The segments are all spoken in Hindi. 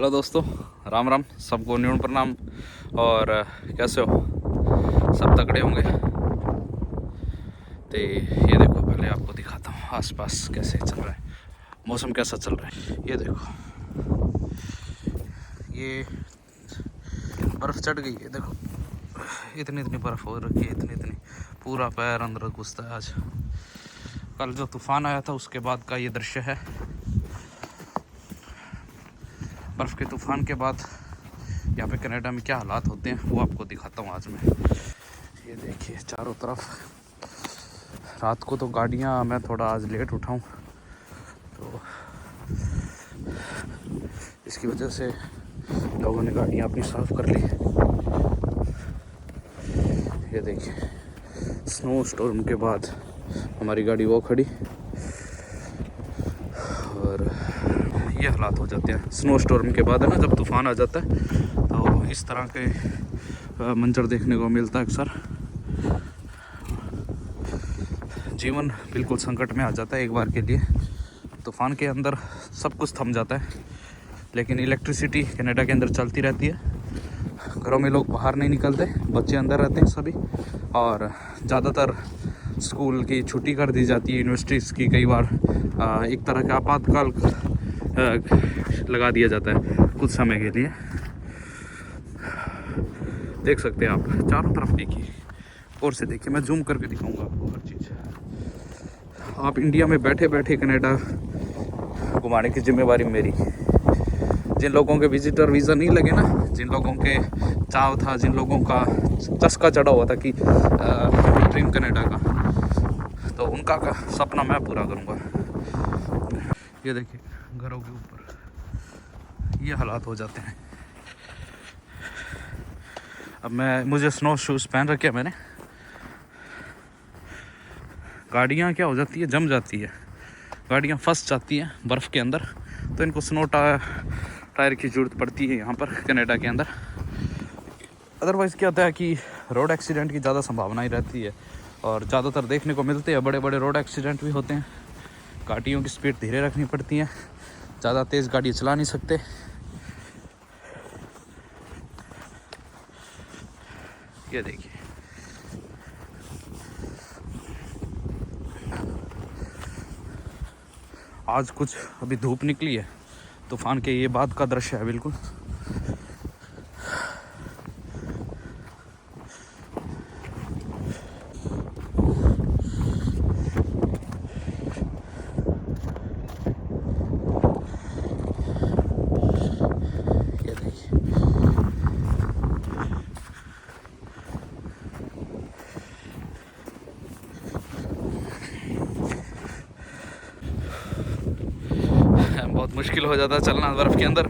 हेलो दोस्तों, राम राम सबको, न्यून प्रणाम। और कैसे हो? सब तगड़े होंगे। तो ये देखो, पहले आपको दिखाता हूँ आसपास कैसे चल रहा है, मौसम कैसा चल रहा है। ये देखो, ये बर्फ़ चढ़ गई है। देखो इतनी इतनी बर्फ़ हो रखी है, इतनी इतनी, पूरा पैर अंदर घुसता है। आज कल जो तूफ़ान आया था उसके बाद का ये दृश्य है। बर्फ़ के तूफ़ान के बाद यहाँ पे कनाडा में क्या हालात होते हैं वो आपको दिखाता हूँ आज मैं। ये देखिए चारों तरफ, रात को तो गाड़ियाँ, मैं थोड़ा आज लेट उठाऊँ तो इसकी वजह से लोगों ने गाड़ियाँ अपनी साफ़ कर ली। ये देखिए, स्नो स्टॉर्म के बाद हमारी गाड़ी वो खड़ी, और ये हालात हो जाते हैं स्नो स्टॉर्म के बाद, है ना। जब तूफ़ान आ जाता है तो इस तरह के मंजर देखने को मिलता है अक्सर। जीवन बिल्कुल संकट में आ जाता है एक बार के लिए। तूफ़ान के अंदर सब कुछ थम जाता है, लेकिन इलेक्ट्रिसिटी कनाडा के अंदर चलती रहती है। घरों में लोग बाहर नहीं निकलते, बच्चे अंदर रहते हैं सभी, और ज़्यादातर स्कूल की छुट्टी कर दी जाती है। यूनिवर्सिटीज़ की कई बार एक तरह का आपातकाल लगा दिया जाता है कुछ समय के लिए। देख सकते हैं आप, चारों तरफ देखिए, और से देखिए, मैं जूम करके दिखाऊंगा आपको हर चीज़। आप इंडिया में बैठे बैठे कनाडा घुमाने की जिम्मेवारी मेरी। जिन लोगों के विजिटर वीज़ा नहीं लगे ना, जिन लोगों के चाव था, जिन लोगों का चस्का चढ़ा हुआ था कि ड्रीम कनाडा का, तो उनका सपना मैं पूरा करूँगा। ये देखिए, घरों के ऊपर ये हालात हो जाते हैं। अब मुझे स्नो शूज़ पहन रखे हैं मैंने। गाड़ियाँ क्या हो जाती है, जम जाती है, गाड़ियाँ फंस जाती हैं बर्फ़ के अंदर, तो इनको स्नो टायर की ज़रूरत पड़ती है यहाँ पर कनाडा के अंदर। अदरवाइज़ क्या होता है कि रोड एक्सीडेंट की ज़्यादा संभावना ही रहती है, और ज़्यादातर देखने को मिलते हैं बड़े बड़े रोड एक्सीडेंट भी होते हैं। गाड़ियों की स्पीड धीरे रखनी पड़ती है, ज़्यादा तेज़ गाड़ी चला नहीं सकते। ये देखिए, आज कुछ अभी धूप निकली है, तूफ़ान के ये बाद का दृश्य है बिल्कुल। ये देखिए, बहुत मुश्किल हो जाता है चलना बर्फ़ के अंदर।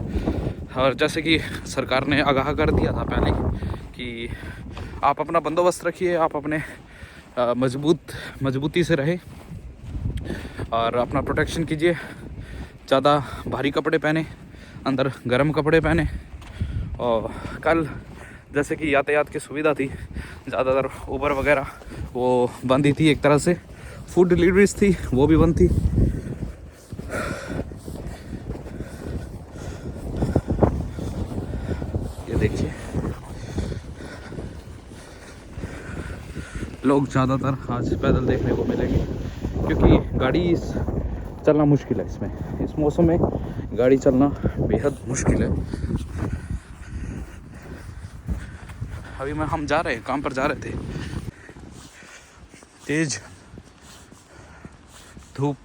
और जैसे कि सरकार ने आगाह कर दिया था पहले कि आप अपना बंदोबस्त रखिए, आप अपने मजबूती से रहें और अपना प्रोटेक्शन कीजिए। ज़्यादा भारी कपड़े पहने, अंदर गर्म कपड़े पहने। और कल जैसे कि यातायात की सुविधा थी, ज़्यादातर उबर वगैरह वो बंद ही थी एक तरह से। फूड डिलीवरीज थी, वो भी बंद थी। ये देखिए, लोग ज़्यादातर आज पैदल देखने को मिलेंगे, क्योंकि गाड़ी चलना मुश्किल है इसमें। इस मौसम में गाड़ी चलना बेहद मुश्किल है। अभी हम जा रहे हैं, काम पर जा रहे थे। तेज़ धूप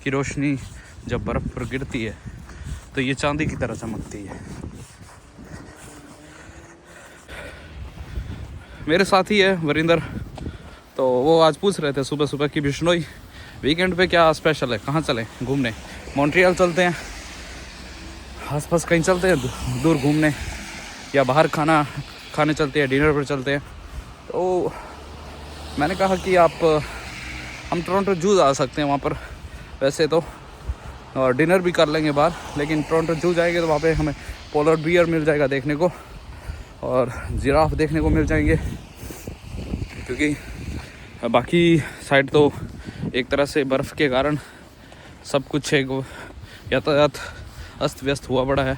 की रोशनी जब बर्फ़ पर गिरती है तो ये चांदी की तरह चमकती है। मेरे साथी है वरिंदर, तो वो आज पूछ रहे थे सुबह सुबह कि बिश्नोई वीकेंड पे क्या स्पेशल है, कहाँ चलें घूमने। मॉन्ट्रियल चलते हैं, आसपास कहीं चलते हैं दूर घूमने, या बाहर खाने चलते हैं, डिनर पर चलते हैं। तो मैंने कहा कि हम टोरंटो जू जा सकते हैं वहाँ पर वैसे तो, और डिनर भी कर लेंगे बाहर, लेकिन टोरंटो जू जाएंगे तो वहाँ पे हमें पोलर बियर मिल जाएगा देखने को, और जिराफ देखने को मिल जाएंगे। क्योंकि बाकी साइड तो एक तरह से बर्फ़ के कारण सब कुछ एक यातायात अस्त व्यस्त हुआ पड़ा है।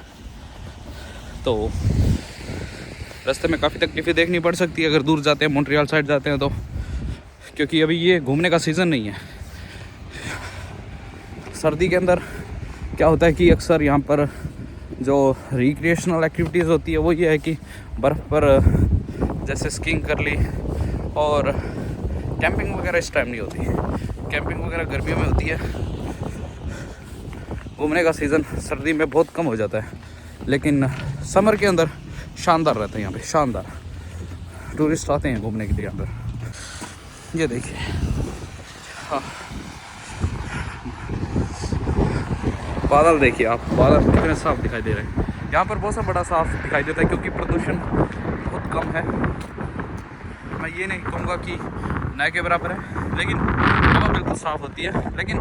तो रास्ते में काफ़ी तकलीफ़ें देखनी पड़ सकती है अगर दूर जाते हैं, मॉन्ट्रियल साइड जाते हैं तो, क्योंकि अभी ये घूमने का सीज़न नहीं है। सर्दी के अंदर क्या होता है कि अक्सर यहाँ पर जो रिक्रिएशनल एक्टिविटीज़ होती है वो ये है कि बर्फ़ पर जैसे स्कीइंग कर ली, और कैंपिंग वगैरह इस टाइम नहीं होती। कैंपिंग वगैरह गर्मियों में होती है। घूमने का सीज़न सर्दी में बहुत कम हो जाता है, लेकिन समर के अंदर शानदार रहता है। यहाँ पे शानदार टूरिस्ट आते हैं घूमने के लिए अंदर। ये देखिए, हाँ, बादल देखिए आप, बादल कितने साफ दिखाई दे रहे हैं। यहाँ पर बहुत सा बड़ा साफ दिखाई देता है क्योंकि प्रदूषण बहुत कम है। मैं ये नहीं कहूँगा कि न के बराबर है, लेकिन हवा बिल्कुल साफ़ होती है। लेकिन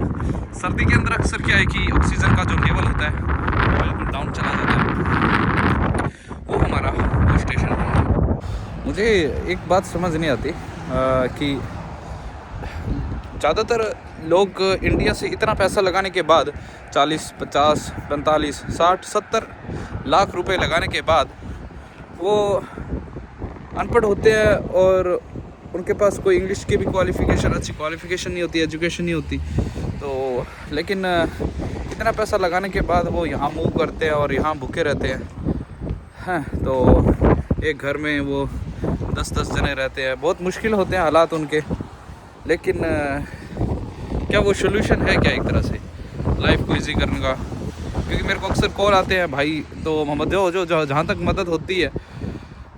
सर्दी के अंदर अक्सर क्या है कि ऑक्सीजन का जो लेवल होता है वो बिल्कुल डाउन चला जाता है। वो हमारा वो स्टेशन है। मुझे एक बात समझ नहीं आती कि ज़्यादातर लोग इंडिया से इतना पैसा लगाने के बाद 40, 50, 45, 60, 70 लाख रुपए लगाने के बाद वो अनपढ़ होते हैं और उनके पास कोई इंग्लिश की भी क्वालिफ़िकेशन, अच्छी क्वालिफ़िकेशन नहीं होती, एजुकेशन नहीं होती। तो लेकिन इतना पैसा लगाने के बाद वो यहाँ मूव करते हैं और यहाँ भूखे रहते हैं। तो एक घर में वो 10-10 जने रहते हैं। बहुत मुश्किल होते हैं हालात उनके, लेकिन क्या वो सोल्यूशन है क्या एक तरह से लाइफ को इजी करने का? क्योंकि मेरे को अक्सर कॉल आते हैं भाई, तो मोहम्मद जो जहाँ तक मदद होती है,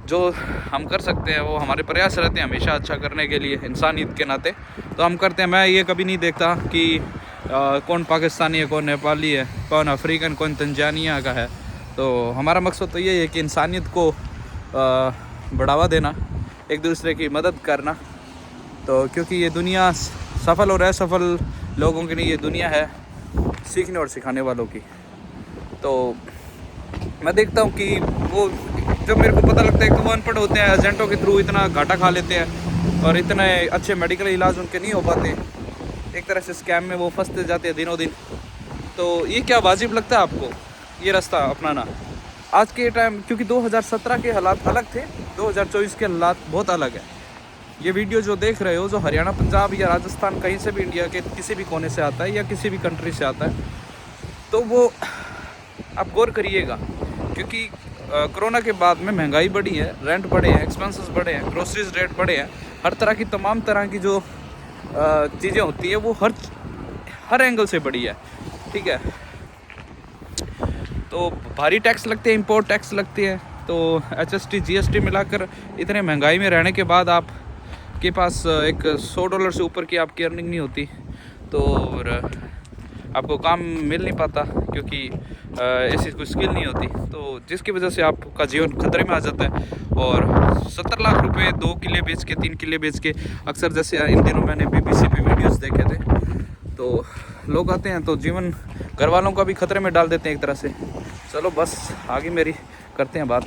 जो हम कर सकते हैं, वो हमारे प्रयास रहते हैं हमेशा अच्छा करने के लिए इंसानियत के नाते, तो हम करते हैं। मैं ये कभी नहीं देखता कि कौन पाकिस्तानी है, कौन नेपाली है, कौन अफ्रीकन, कौन तंजानिया का है। तो हमारा मकसद तो ये है कि इंसानियत को बढ़ावा देना, एक दूसरे की मदद करना। तो क्योंकि ये दुनिया सफल और असफल लोगों के लिए ये दुनिया है सीखने और सिखाने वालों की। तो मैं देखता हूँ कि वो जब मेरे को पता लगता है कि वो अनपढ़ होते हैं, एजेंटों के थ्रू इतना घाटा खा लेते हैं और इतने अच्छे मेडिकल इलाज उनके नहीं हो पाते, एक तरह से स्कैम में वो फंसते जाते हैं दिनों दिन। तो ये क्या वाजिब लगता है आपको ये रास्ता अपनाना आज के टाइम? क्योंकि 2017 के हालात अलग थे, 2024 के हालात बहुत अलग है। ये वीडियो जो देख रहे हो, जो हरियाणा, पंजाब या राजस्थान कहीं से भी इंडिया के किसी भी कोने से आता है या किसी भी कंट्री से आता है, तो वो आप गौर करिएगा। क्योंकि कोरोना के बाद में महंगाई बढ़ी है, रेंट बढ़े हैं, एक्सपेंसेस बढ़े हैं, ग्रोसरीज रेट बढ़े हैं, हर तरह की तमाम तरह की जो चीज़ें होती है वो हर एंगल से बढ़ी है। ठीक है, तो भारी टैक्स लगते हैं, इंपोर्ट टैक्स लगते हैं। तो HST GST मिलाकर इतने महंगाई में रहने के बाद आपके पास एक $100 से ऊपर की आपकी अर्निंग नहीं होती, तो आपको काम मिल नहीं पाता क्योंकि ऐसी कोई स्किल नहीं होती, तो जिसकी वजह से आपका जीवन खतरे में आ जाता है। और 70 लाख रुपए 2 किले बेच के, 3 किले बेच के, अक्सर जैसे इन दिनों मैंने BBC पे वीडियोस देखे थे, तो लोग आते हैं तो जीवन घर वालों का भी खतरे में डाल देते हैं एक तरह से। चलो बस आगे मेरी करते हैं बात।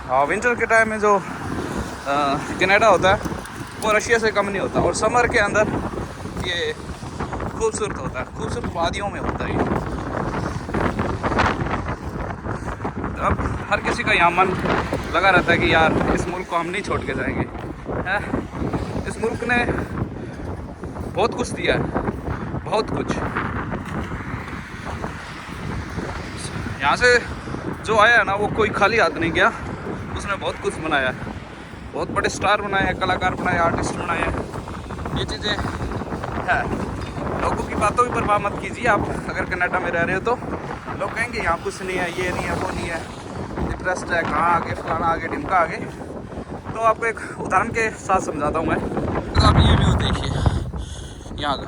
हाँ, विंटर के टाइम में जो कनाडा होता है वो रशिया से कम नहीं होता, और समर के अंदर ये खूबसूरत होता है, खूबसूरत वादियों में होता है ये। तो अब हर किसी का यहाँ मन लगा रहता है कि यार इस मुल्क को हम नहीं छोड़ के जाएंगे। इस मुल्क ने बहुत कुछ दिया है, बहुत कुछ। यहाँ से जो आया ना वो कोई खाली हाथ नहीं गया, उसने बहुत कुछ बनाया, बहुत बड़े स्टार बनाए हैं, कलाकार बनाए, आर्टिस्ट बनाए हैं। ये चीज़ें है। लोगों की बातों की परवाह मत कीजिए आप। अगर कनाडा में रह रहे हो तो लोग कहेंगे यहाँ कुछ नहीं है, ये नहीं है, वो नहीं है, इंटरेस्ट है, कहाँ आगे, फलाना आगे, ढिमका आगे। तो आपको एक उदाहरण के साथ समझाता हूँ मैं। तो आप ये व्यू देखिए यहाँ का।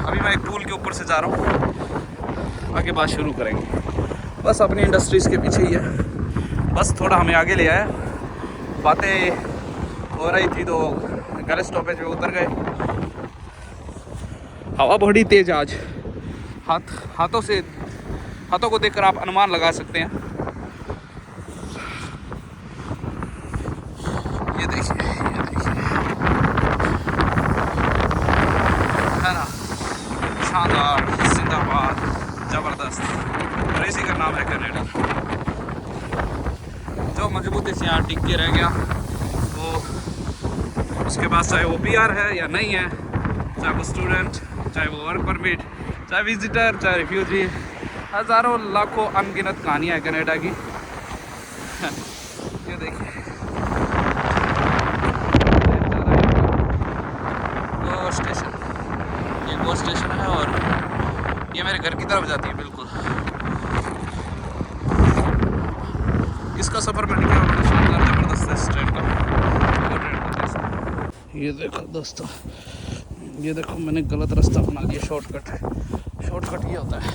अभी मैं एक पुल के ऊपर से जा रहा हूँ, आगे बात शुरू करेंगे। बस अपनी इंडस्ट्रीज़ के पीछे ही है, बस थोड़ा हमें आगे ले आया। बातें हो रही थी तो गले स्टॉपेज पे उतर गए। हवा बड़ी तेज आज, हाथों को देखकर आप अनुमान लगा सकते हैं। ये देखिए है ना, शानदार, जिंदाबाद, जबरदस्त। और इसी का नाम है कनाडा। जो मजबूती से यहाँ टिक के रह गया वो, उसके पास चाहे वो PR है या नहीं है, चाहे वो स्टूडेंट, चाहे वो वर्क परमिट, चाहे विजिटर, चाहे रिफ्यूजी, हज़ारों लाखों अनगिनत कहानियाँ हैं कनाडा की। ये देखिए वो स्टेशन, ये वो स्टेशन है और ये मेरे घर की तरफ जाती है बिल्कुल। इसका सफ़र मैंने किया, बड़ा शानदार ज़बरदस्त है इस ट्रेन का। ये देखो दोस्तों, ये देखो मैंने गलत रास्ता बना दिया। शॉर्टकट ये होता है,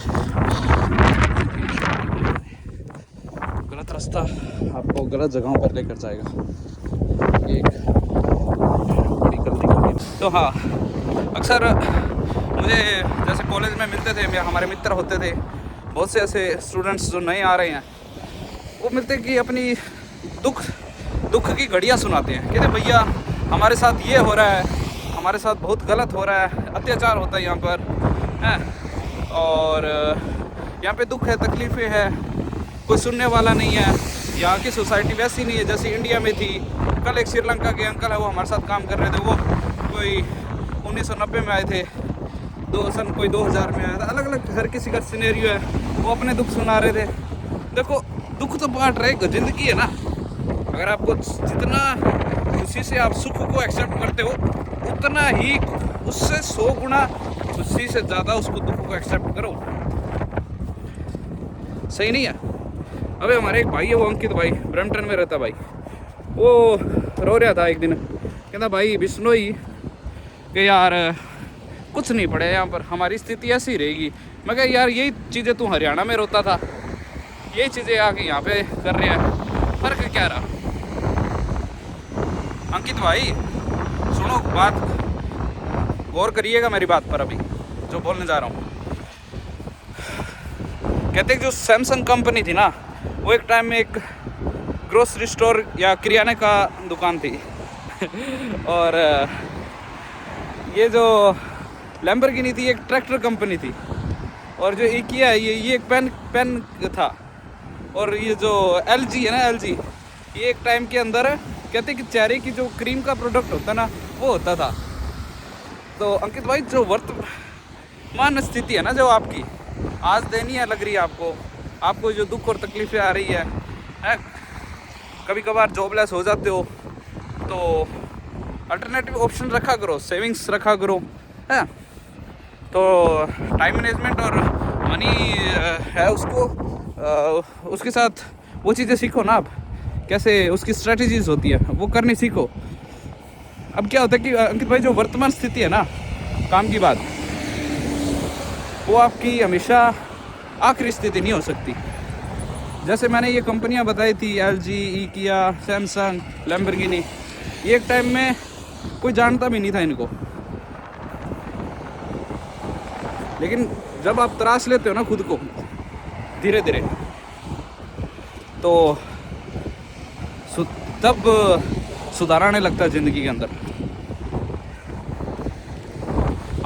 गलत रास्ता आपको गलत जगहों पर लेकर जाएगा। ये एक बड़ी गलती होगी। तो हाँ, अक्सर मुझे जैसे कॉलेज में मिलते थे, हमारे मित्र होते थे, बहुत से ऐसे स्टूडेंट्स जो नए आ रहे हैं, वो मिलते कि अपनी दुख की घड़ियाँ सुनाते हैं। कहते भैया हमारे साथ ये हो रहा है, हमारे साथ बहुत गलत हो रहा है, अत्याचार होता है यहाँ पर है, और यहाँ पे दुख है, तकलीफ़ें हैं, कोई सुनने वाला नहीं है। यहाँ की सोसाइटी वैसी नहीं है जैसी इंडिया में थी। कल एक श्रीलंका के अंकल है, वो हमारे साथ काम कर रहे थे, वो कोई 1990 में आए थे, कोई 2000 में आया था। अलग अलग हर किसी का सिनेरियो है, वो अपने दुख सुना रहे थे। देखो दुख तो बांट रहे, ज़िंदगी है ना। अगर आपको जितना खुशी से आप सुख को एक्सेप्ट करते हो, उतना ही उससे 100 गुना खुशी से ज़्यादा उसको दुख को एक्सेप्ट करो। सही नहीं है? अबे हमारे एक भाई है, वो अंकित भाई, ब्रैम्पटन में रहता भाई, वो रो रहा था एक दिन, कहता भाई बिश्नोई कि यार कुछ नहीं पड़े यहाँ पर, हमारी स्थिति ऐसी रहेगी। मैं कहा यार यही चीज़ें तू हरियाणा में रोता था, यही चीज़ें आके यहाँ पे कर रहे हैं, फ़र्क क्या रहा? अंकित भाई सुनो बात, गौर करिएगा मेरी बात पर अभी जो बोलने जा रहा हूँ। कहते जो सैमसंग कंपनी थी ना, वो एक टाइम में एक ग्रोसरी स्टोर या किराने का दुकान थी और ये जो लैम्बोर्गिनी थी एक ट्रैक्टर कंपनी थी, और जो इकिया है ये एक पेन था, और ये जो LG है ना, LG ये एक टाइम के अंदर कहते कि चेहरे की जो क्रीम का प्रोडक्ट होता ना, वो होता था। तो अंकित भाई जो वर्तमान स्थिति है ना, जो आपकी आज देनी है लग रही है आपको जो दुख और तकलीफ़ें आ रही है, कभी कभार जॉबलेस हो जाते हो, तो अल्टरनेटिव ऑप्शन रखा करो, सेविंग्स रखा करो, है तो टाइम मैनेजमेंट और मनी है उसके साथ वो चीज़ें सीखो ना आप, कैसे उसकी स्ट्रेटजीज होती है वो करनी सीखो। अब क्या होता है कि अंकित भाई जो वर्तमान स्थिति है ना काम की बात, वो आपकी हमेशा आखिरी स्थिति नहीं हो सकती। जैसे मैंने ये कंपनियां बताई थी, LG, इकिया, सैमसंग, लैम्बोर्गिनी, ये एक टाइम में कोई जानता भी नहीं था इनको, लेकिन जब आप तराश लेते हो ना खुद को धीरे धीरे, तो तब सुधार आने लगता है ज़िंदगी के अंदर।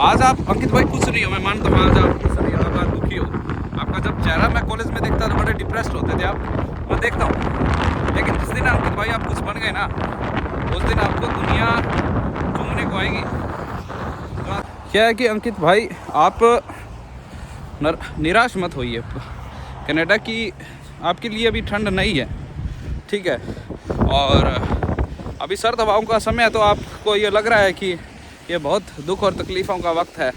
आज आप अंकित भाई कुछ नहीं हो, मैं मानता हूँ आज आप कुछ नहीं हो, आप दुखी हो। आपका जब चेहरा मैं कॉलेज में देखता था बड़े डिप्रेस्ड होते थे आप, मैं देखता हूँ, लेकिन जिस दिन अंकित भाई आप कुछ बन गए ना, उस दिन आपको दुनिया चूमने को आएगी। तो क्या है कि अंकित भाई आप निराश मत होइए। कनाडा की आपके लिए अभी ठंड नहीं है, ठीक है, और अभी सर्द हवाओं का समय है, तो आपको ये लग रहा है कि ये बहुत दुख और तकलीफ़ों का वक्त है,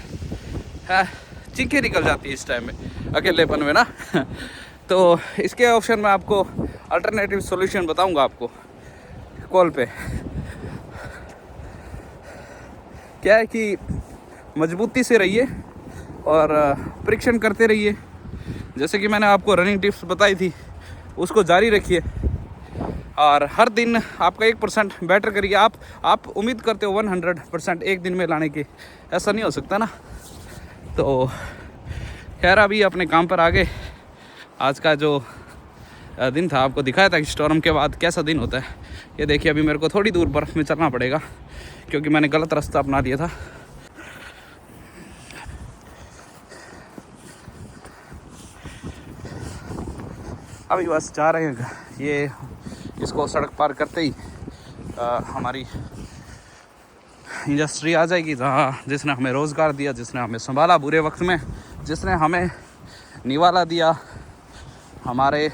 चीखें निकल जाती है इस टाइम में अकेलेपन में ना तो इसके ऑप्शन में आपको अल्टरनेटिव सॉल्यूशन बताऊंगा आपको कॉल पे। क्या है कि मजबूती से रहिए और परीक्षण करते रहिए, जैसे कि मैंने आपको रनिंग टिप्स बताई थी, उसको जारी रखिए और हर दिन आपका 1% बेटर करिए। आप उम्मीद करते हो 100% एक दिन में लाने की, ऐसा नहीं हो सकता ना। तो खैर अभी अपने काम पर आ गए। आज का जो दिन था आपको दिखाया था कि स्टॉर्म के बाद कैसा दिन होता है। ये देखिए अभी मेरे को थोड़ी दूर बर्फ़ में चलना पड़ेगा क्योंकि मैंने गलत रास्ता अपना लिया था। अभी बस जा रहे हैं, ये इसको सड़क पार करते ही हमारी इंडस्ट्री आ जाएगी, जहाँ जिसने हमें रोज़गार दिया, जिसने हमें संभाला बुरे वक्त में, जिसने हमें निवाला दिया, हमारे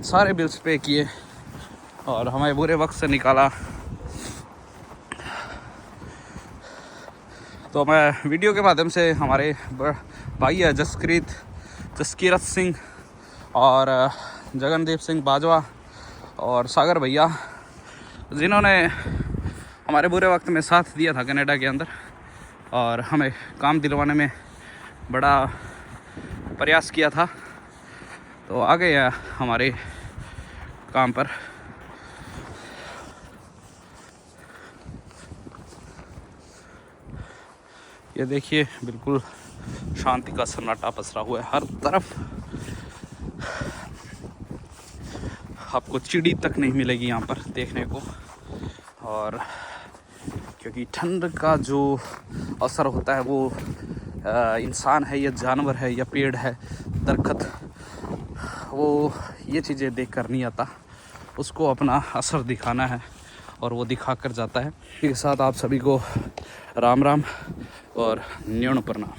सारे बिल्स पे किए और हमें बुरे वक्त से निकाला। तो मैं वीडियो के माध्यम से हमारे भाई है जसकीरत सिंह और जगनदीप सिंह बाजवा और सागर भैया, जिन्होंने हमारे बुरे वक्त में साथ दिया था कनाडा के अंदर और हमें काम दिलवाने में बड़ा प्रयास किया था। तो आ गए हैं हमारे काम पर। ये देखिए बिल्कुल शांति का सन्नाटा पसरा हुआ है हर तरफ। आपको चिड़ी तक नहीं मिलेगी यहाँ पर देखने को, और क्योंकि ठंड का जो असर होता है वो इंसान है या जानवर है या पेड़ है, दरख्त, वो ये चीज़ें देख कर नहीं आता, उसको अपना असर दिखाना है और वो दिखा कर जाता है। इसके साथ आप सभी को राम राम और न्यून प्रणाम।